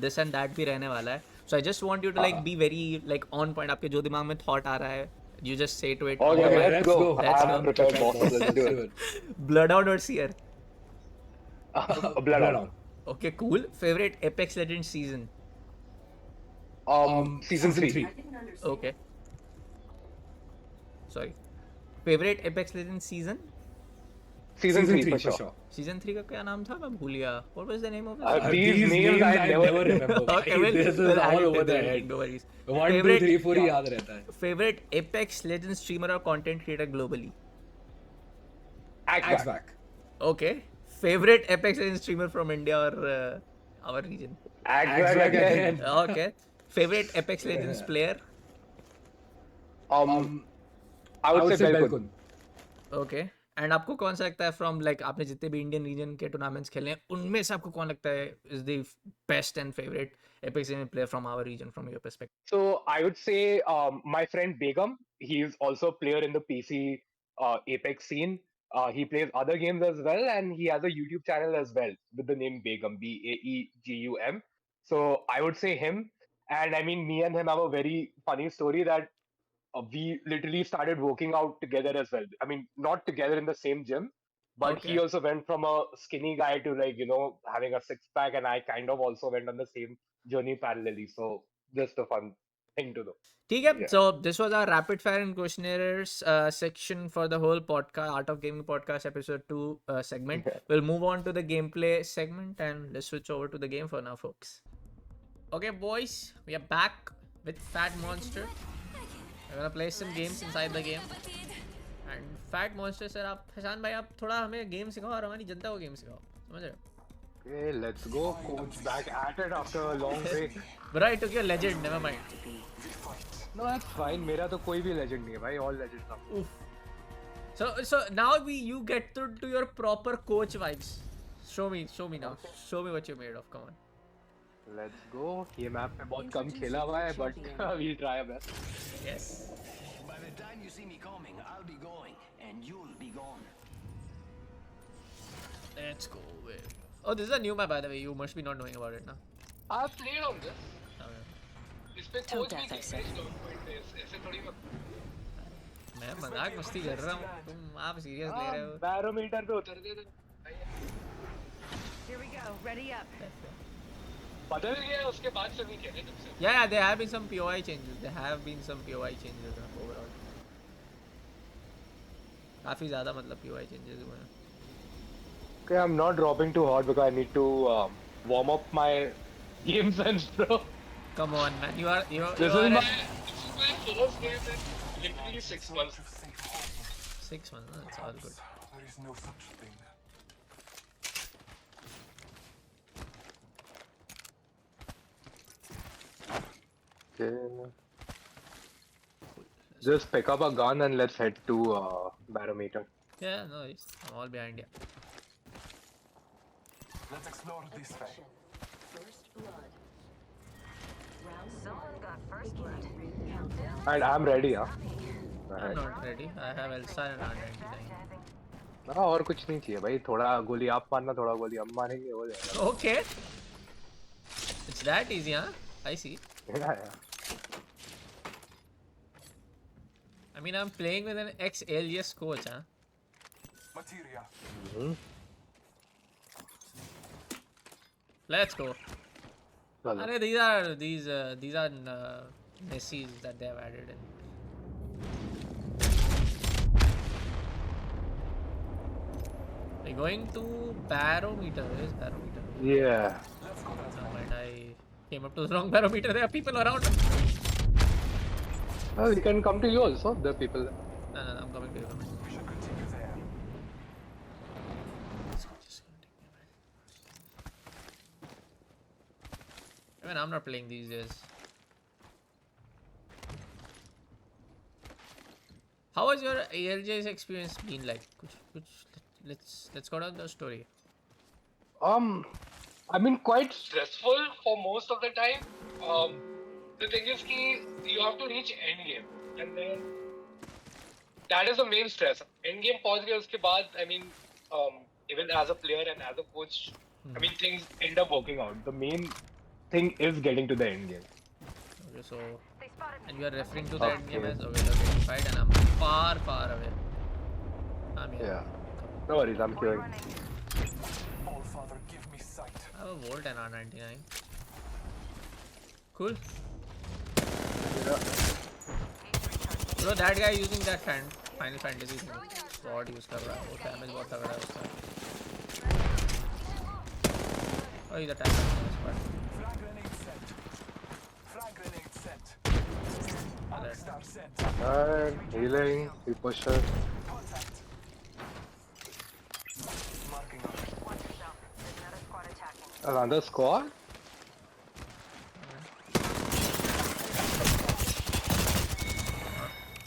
this and that भी रहने वाला है. So I just want you to like be very like on point. आपके जो दिमाग में thought आ रहा है, you just say to it. Okay, let's go. I'm prepared, boss. Let's do it. Bloodhound or Seer? Bloodhound. Okay, cool. Favorite Apex Legends season? Season 3. Okay. Sorry. Favorite Apex Legends season? Season 3 for sure. Season 3 का क्या नाम था? मैं भूल गया. What was the name of it? These names I never remember. Okay, this is all over the head. No worries. 1, 2, 3, 4 ही याद रहता है. Favorite Apex Legends streamer or content creator globally? Xspark. Okay. Favorite Apex Legends streamer from India or our region? Xspark again. Okay. Favorite Apex Legends player? I would say Belkun. Okay. And आपको कौन सा लगता है from like आपने जितने भी Indian region के tournaments खेले हैं उनमें से आपको कौन लगता है is the best and favorite Apex Legends player from our region from your perspective? So I would say my friend Begum. He's also a player in the PC Apex scene. He plays other games as well, and he has a YouTube channel as well with the name Begum, Baegum. So I would say him. And I mean, me and him have a very funny story that we literally started working out together as well. I mean, not together in the same gym, but he also went from a skinny guy to like, having a six-pack, and I kind of also went on the same journey parallelly. So just a fun thing to do. ठीक है. So this was our rapid fire and questionnaires section for the whole podcast, Art of Gaming podcast episode 2 segment. We'll move on to the gameplay segment and let's switch over to the game for now, folks. Okay, boys, we are back with Fattmonster. We're gonna play some games inside the game. And Fattmonster sir, आप फैसान भाई आप थोड़ा हमें game सिखाओ और हमारी जनता को game सिखाओ. समझ रहे हो? Okay, let's go. Coach back at it after a long break. But I took your legend, never mind. No, that's fine. मेरा तो कोई भी legend नहीं है भाई. All legends are. So now you get to your proper coach vibes. Show me now. Show me what you're made of. Come on. Let's go. ये map पे बहुत कम खेला हुआ है, but we'll try our best. Yes. By the time you see me coming, I'll be going, and you'll be gone. Let's go. Oh, this is a new map, by the way. You must be not knowing about it now. I've played on this. Okay. इस पे Toe coach death, I भी said. ऐसे थोड़ी मैं मजाक मस्ती कर रहा हूँ. तुम आप सीरियस ले रहे हो. बैरोमीटर पे उतर गए थे. Here we go. Ready up. बदल गया उसके बाद से नहीं खेले तुमसे. Yeah, there have been some POI changes. There have been some POI changes overall. काफी ज़्यादा मतलब POI changes हुए हैं. Okay, I'm not dropping too hard because I need to warm up my game sense, bro. Come on, man. You are This is my first game in literally 6 months. 6 months. No, it's all good. There is no such thing. Okay. Just pick up a gun and let's head to barometer. Yeah, no, I'm all behind you. Let's explore this way. First blood. Someone got first blood. Countdown. And I'm ready, huh? I'm not ready. I have Elsa and R99. हाँ और कुछ नहीं चाहिए भाई. थोड़ा गोली आप मारना, थोड़ा गोली हम मारेंगे, हो जाएगा. Okay. It's that easy, huh? I see. Yeah. I mean, I'm playing with an ex-alias coach, huh? Materia. Let's go. चलो. Arey, these are Messies that they have added in. We're going to barometer. Where is barometer? Yeah. Oh, but I came up to the wrong barometer. There are people around. Well, we can come to you also. There are people. No, I'm coming to you. We should continue there. Just gonna take me a minute. I mean, I'm not playing these days. How has your ALJ's experience been like? Let's go down the story. I mean, quite stressful for most of the time. The thing is कि you have to reach end game, and then that is the main stress. End game पहुंच गए उसके बाद, I mean, even as a player and as a coach, I mean, things end up working out. The main thing is getting to the end game. Okay, so and you are referring to the end game as okay, they're getting fight, and I'm far away. I'm here. Yeah. No worries, I'm queuing. All Father, give me sight. I have a Volt and R99. Cool. Bro, that guy using that Final Fantasy thing. Sword use कर रहा है. वो damage बहुत तगड़ा है उसका. Oh, he's attacking this part. Frag grenade sent. Frag grenade sent. Arc star sent. And healing, we push her. Contact. Marking up. Watch yourself. There's another squad attacking. Another squad?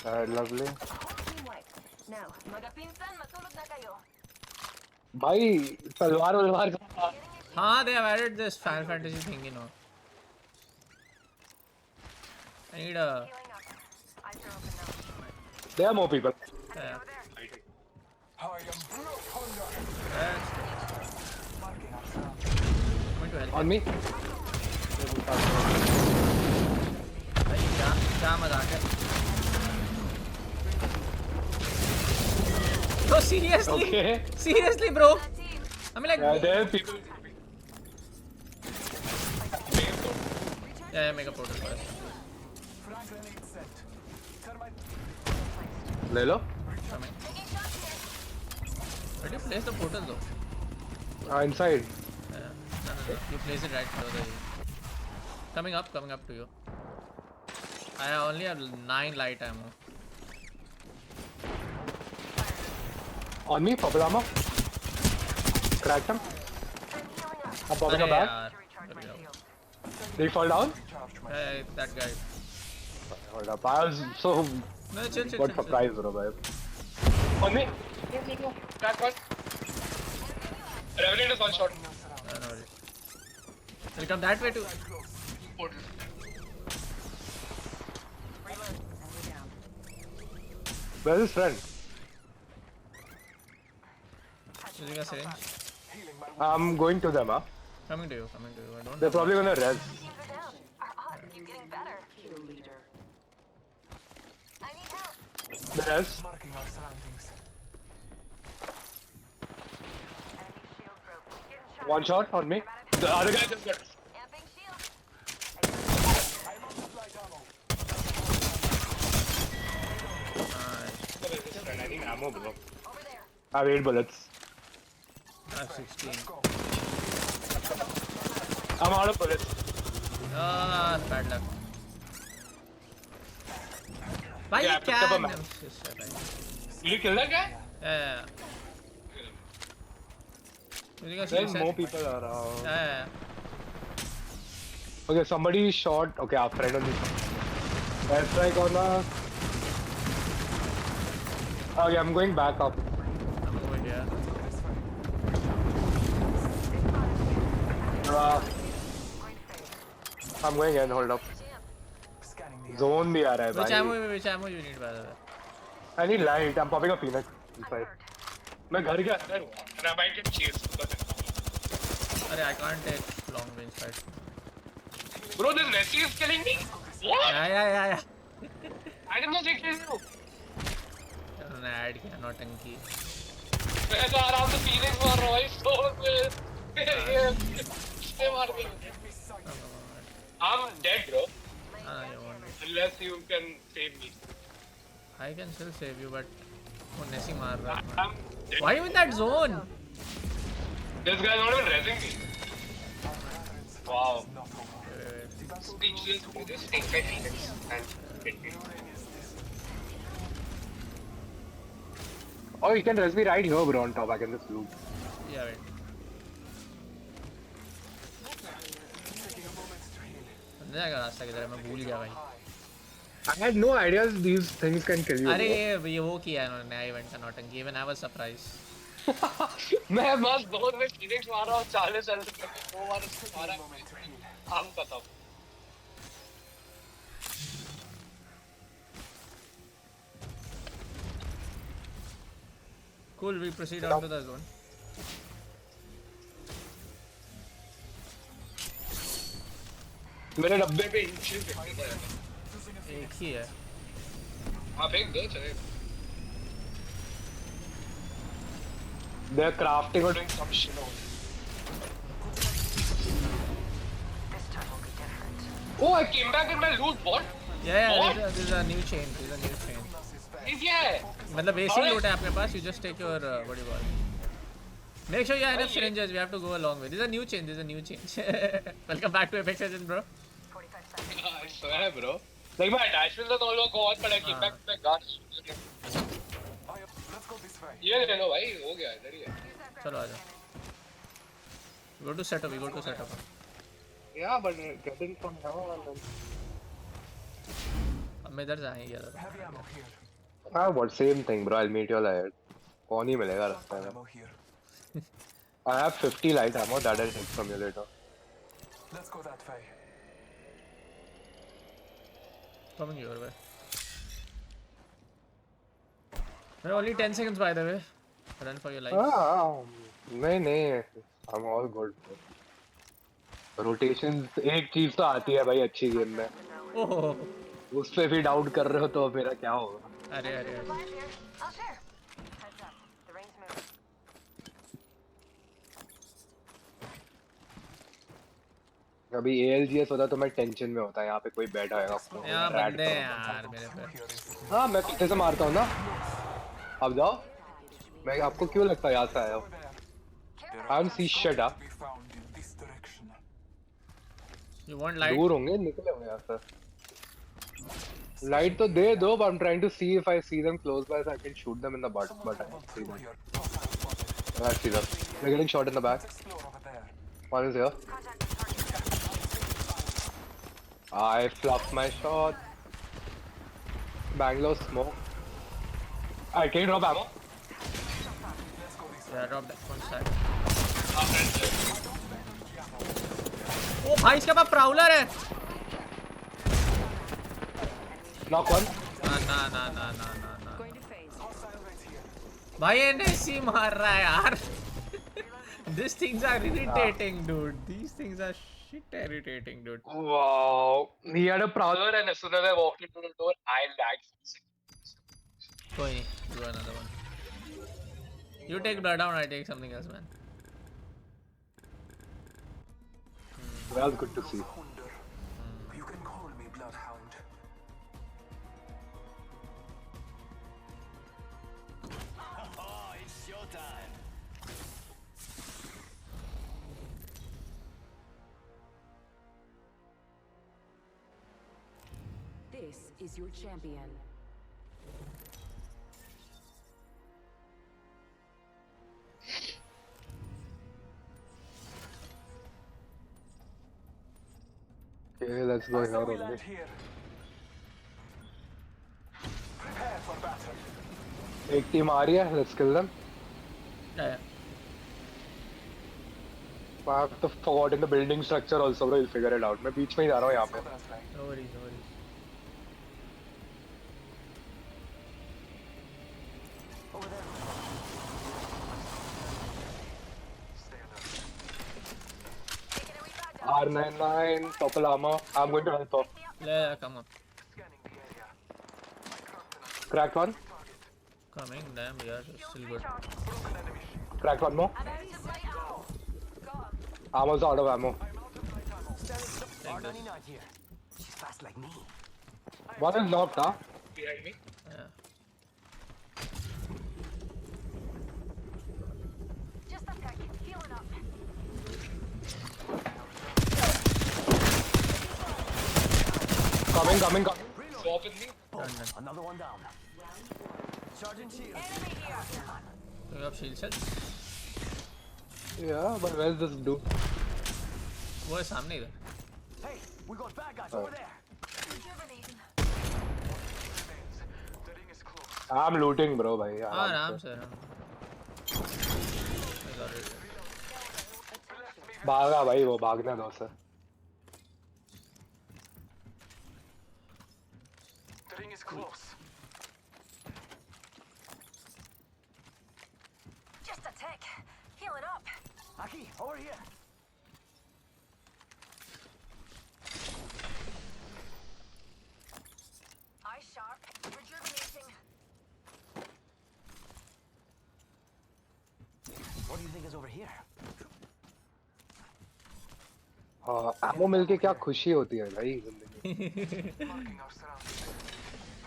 Alright, lovely. Team white. Now, magapinsan, matulog na kayo. भाई तलवार वलवार का. हाँ, they have added this Final Fantasy thing, you know. I need a. Healing up. Eyes are open now. There are more people. Yeah. I am broke hunger. That's Marking our sound. going to help. On me. भाई क्या मजाक है? Bro, seriously? Okay. Seriously, bro? I mean, like, Yeah, there are people. yeah, make a portal first. Frag grenade sent. Thermite. ले लो. Coming. Where do you place the portal though? Inside. Yeah. No. You place it right further. Coming up to you. I only have 9 light ammo. On me, purple armor. Cracked him. I'm popping a Arey back. yaar. Recharge my shield. Did he fall down? Charge my Hey, that guy. Hold up. I was so No, chill. got surprised, bro, bhai. On me. Crack one. Revenant is one shot. No worries. We'll come that way too. Reload. Enemy down. Where's his friend? Using a syringe. I'm going to them, huh? Coming to you. I don't They're know. probably gonna res. Teams are down. Our odds keep getting better. Kill leader. I need help. The res. Marking our surroundings. Enemy shield broken. Getting shot. One shot on me. The other guy just got. Amping shield. I'm on supply ammo. Nice. I need ammo, bro. Over there. I have 8 bullets. I have 16. I'm out of bullets. Bad luck. Why Yeah, I you picked up a can? map. Did you kill that guy? Yeah. Using a There's syringe. more people around. Yeah. Okay, somebody shot. Okay, our friend on this. Airstrike on us. Okay, I'm going back up. I'm over here. I'm going in, hold up. Scanning the Zone भी आ रहा है Which भाई. ammo you need by the way? I need light. I'm popping a phoenix inside. मैं घर के अंदर हूँ. And I might get chased. Arey, I can't take long range fight. Bro, this Nessie is killing me. What? Yeah. I didn't know they killed you. Ad किया नौटंकी. मैं तो आराम से phoenix मार रहा हूँ. So ये इसने मार दिया. I'm dead, bro. You won't. Unless you can save me. I can still save you, but वो Nessie मार रहा है. I'm dead. Why are you in that zone? This guy's not even resing me. Wow. Wait. Speechless. Just take my phoenix and hit me. Oh, you can res me right here, bro, on top. I can just loot. Yeah, wait. बंद जाएगा रास्ता किधर है? मैं भूल गया भाई. I had no idea these things can kill you. अरे ये वो किया है उन्होंने नया इवेंट का नौटंकी. Even I was surprised. मैं बस बहुत में फीनिक्स मार रहा हूँ 40 सेकंड में 2 बार मारा हम बताओ. Cool, we proceed on to the zone. मेरे डब्बे पे इंचेस एक ही है. आप एक दो चले. They're crafting or doing some shit over there. This time will be different. Oh, I came back with my loot. What? Yeah, What? this is a new chain. ये क्या है? मतलब basic loot है आपके पास. You just take your what do you call it? Make sure you have enough syringes. We have to go a long way. This is a new chain. Welcome back to Epic Sessions, bro. 45 seconds. I swear, bro. Like my attachments are all gone, but I came back with my guns. Let's go this way. ये ले लो भाई, हो गया इधर ही है. चलो आ जाओ. Go to setup. We go to setup. Yeah, but getting from now and then. अब मैं इधर से आएंगे यार. Heavy ammo here. Ah, what same thing, bro. I'll meet you all ahead. कौन ही मिलेगा रास्ते में. Ammo here. I have 50 light ammo that I'll take from you later. Let's go that way. Coming your way. We're only 10 seconds by the way. Run for your life. नहीं. I'm all good. Rotations एक चीज तो आती है भाई अच्छी game में. Oh. उस पे भी डाउट कर रहे हो तो मेरा क्या होगा? अरे. Supplies here. I'll share. Heads up. The ring's moving. अभी ALGS होता तो मैं टेंशन में होता. यहाँ पे कोई बैठा है यहाँ बंदे हैं यार मेरे पे. हाँ मैं पीछे से मारता हूँ ना. अब जाओ. मैं आपको क्यों लगता है यहाँ से आया हूँ? I don't see shit. Be found in this direction. You want light? दूर होंगे निकले होंगे यहाँ से. Light तो दे दो, but I'm trying to see if I see them close by so I can shoot them in the butt. But I don't see them. Here. Hostile spotted. I see them. They're getting shot in the back. Let's explore over there. One is here. Contact with target. I fluffed my shot. Bangalore smoke. Alright, can you drop ammo? Yeah, drop that one side. ओ भाई इसके पास Prowler है. Knock one. ना. Going to phase. Hostile right here. भाई NSC मार रहा है यार. These things are irritating, dude. These things are shit irritating, dude. Wow. He had a prowler, and as soon as I walked into the door, I lagged. कोई नहीं. Do another one. You take bloodhound, I take something else, man. Well, good to see. Hunder. You can call me Bloodhound. Oh, it's showtime. This is your champion. Okay, let's go here So we only. land here. Prepare for battle. एक team आ रही है. Let's kill them. Yeah. I have to forgotten the building structure also, bro. You'll figure it out. मैं बीच में ही जा रहा हूँ यहाँ पे. That's right. No worries, no worries. Over there. Stay alert. Taking a wee back down. R99, topple armor. I'm going to help her. Yeah, come on. Scanning the area. My current Cracked one. target. Coming, damn, yeah, still good. Broken enemy shield. Cracked one more. I'm out of light ammo. Got him. Armor's out of ammo. I'm out of light ammo. R99 here. She's fast like me. One is knocked, huh? Behind me. Yeah. Just a tick. Healing up. Coming. Swap with me. Boom. Done. Another one down. Sergeant Shield. Enemy here. Do you have shield cells? Yeah, but where's this dude? वो है सामने इधर. Hey, we got bad guys over there. Rejuvenating. Remains. The ring is close. I'm looting, bro, भाई. हाँ आराम से. I got it. भागा भाई वो भागने दो उसे. The ring is close. Just a tick. Healing up. Aki, over here. Eye sharp. Rejuvenating. What do you think is over here? हाँ, ammo मिलके क्या खुशी होती है भाई जिंदगी. Marking our surroundings.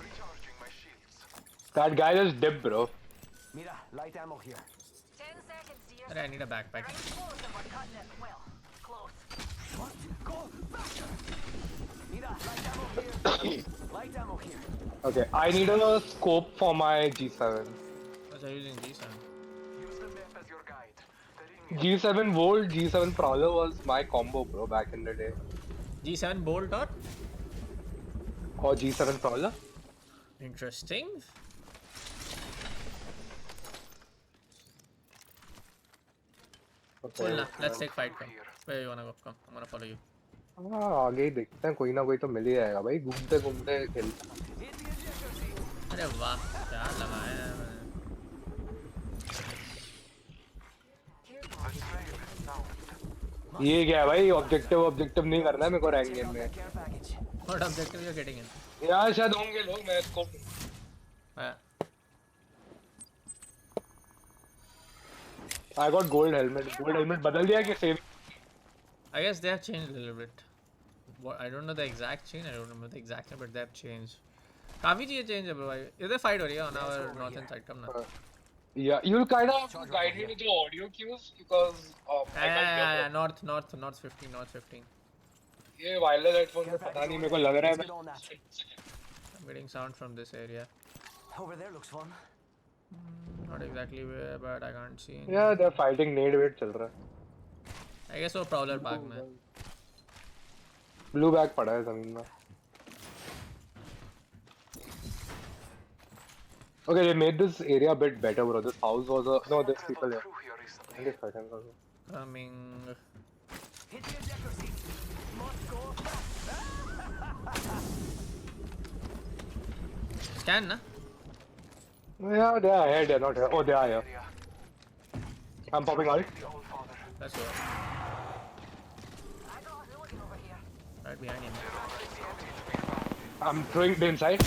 Recharging my shields. That guy just dipped, bro. Mira, light ammo here. 10 seconds, dear. अरे I need a backpack. Ring's close and we're cutting it. Well, close. What? Go faster. Mira, light ammo here. Light ammo here. Okay, I need a scope for my G7. अच्छा using G7. Use the map as your guide. The ring is G7 Volt, G7 Prowler was my combo, bro, back in the day. G7 bolt or G7 Prowler. interesting. Okay. Cool ना. Let's take fight. Come. Where you wanna go? Come. I'm gonna follow you. हाँ आगे ही देखते हैं कोई ना कोई तो मिल ही जाएगा भाई घूमते घूमते खेलते अरे वाह क्या लगाया है मैंने. the trail is sound. ये क्या है भाई ऑब्जेक्टिव नहीं करना है मेरे को रैंक गेम में Care package. What objective you're getting in? यार शायद होंगे लोग मैं इसको Yeah. I got gold helmet बदल दिया कि same I guess they have changed a little bit. What I don't know the exact change. I don't remember the exact name, but they have changed. काफी चीजें change है bro भाई. इधर fight हो रही है on our northern side. Come ना. yeah you'll kind of have to guide me with the audio cues because I can't hear Yeah, them. north 15, north 15. ये वायरलेस हेडफोन में पता नहीं मेरे को लग रहा है Let's get on that. I'm getting sound from this area. Over there looks fun. Not exactly where, but I can't see. Any. yeah they're fighting nade wait चल रहा है I guess वो prowler bag में. Blue bag पड़ा है जमीन में Okay, they made this area a bit better, bro. This house was a no. There's people Traveled here. through here recently. And they fight him also. Coming. Hit the ejector seat. Must go fast. Scan, na? Yeah, they are here. They're not here. Oh, they are here. Area. I'm popping out. The old father. Let's go. I got a hooligan over here. Right behind him. I'm throwing the inside.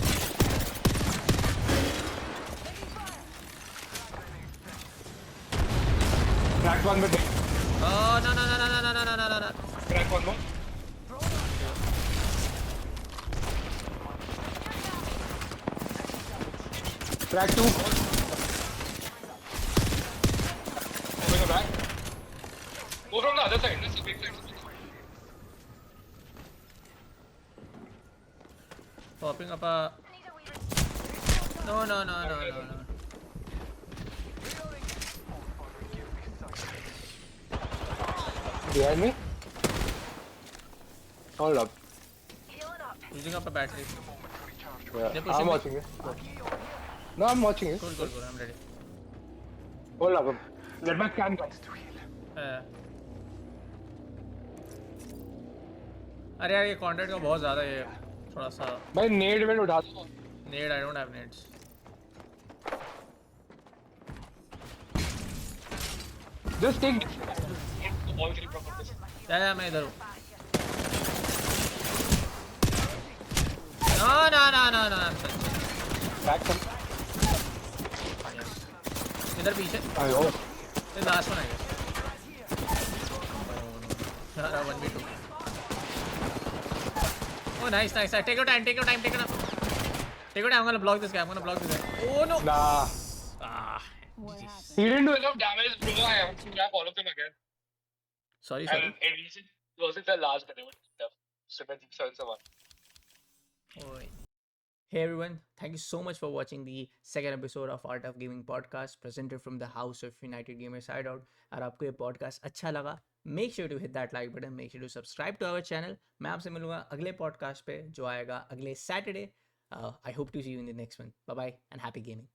Crack one with it. Oh, no, no, no, no, no, no, no, no, no, no. Crack one more. Crack two. Open the back. Go from the other side. This is a big side. Popping up a. Need a wee No, no, no, no, no, no. Behind me. Hold up. healing up. Using up a battery. Yeah, They're pushing I'm me. watching it. No, I'm watching it. Cool, cool, cool. I'm ready. Hold up. Let my can come. अरे यार ये content का बहुत ज़्यादा ये थोड़ा सा भाई नेड में उठा दो. नेड आई डोंट हैव नेड्स Just take all three properties. या मैं इधर हूँ no no no no no Back some. इधर पीछे Ayo. ये लास्ट वन आई गेस यार 1v2 Oh, nice, nice. Take your time, take your time, take your time. Take your time. I'm gonna block this guy. I'm gonna block this guy. Oh no! Nah. Ah. He didn't do enough damage, bro. I have to grab all of them again. Sorry, And sorry. it wasn't the last, but they were tough. 7-1. Oi. Hey everyone, thank you so much for watching the second episode of Art of Gaming podcast presented from the House of United Gamers Hideout. और आपको ये podcast अच्छा लगा make sure to hit that like button, make sure to subscribe to our channel. मैं आपसे मिलूंगा अगले podcast पे जो आएगा अगले Saturday. I hope to see you in the next one. Bye bye and happy gaming.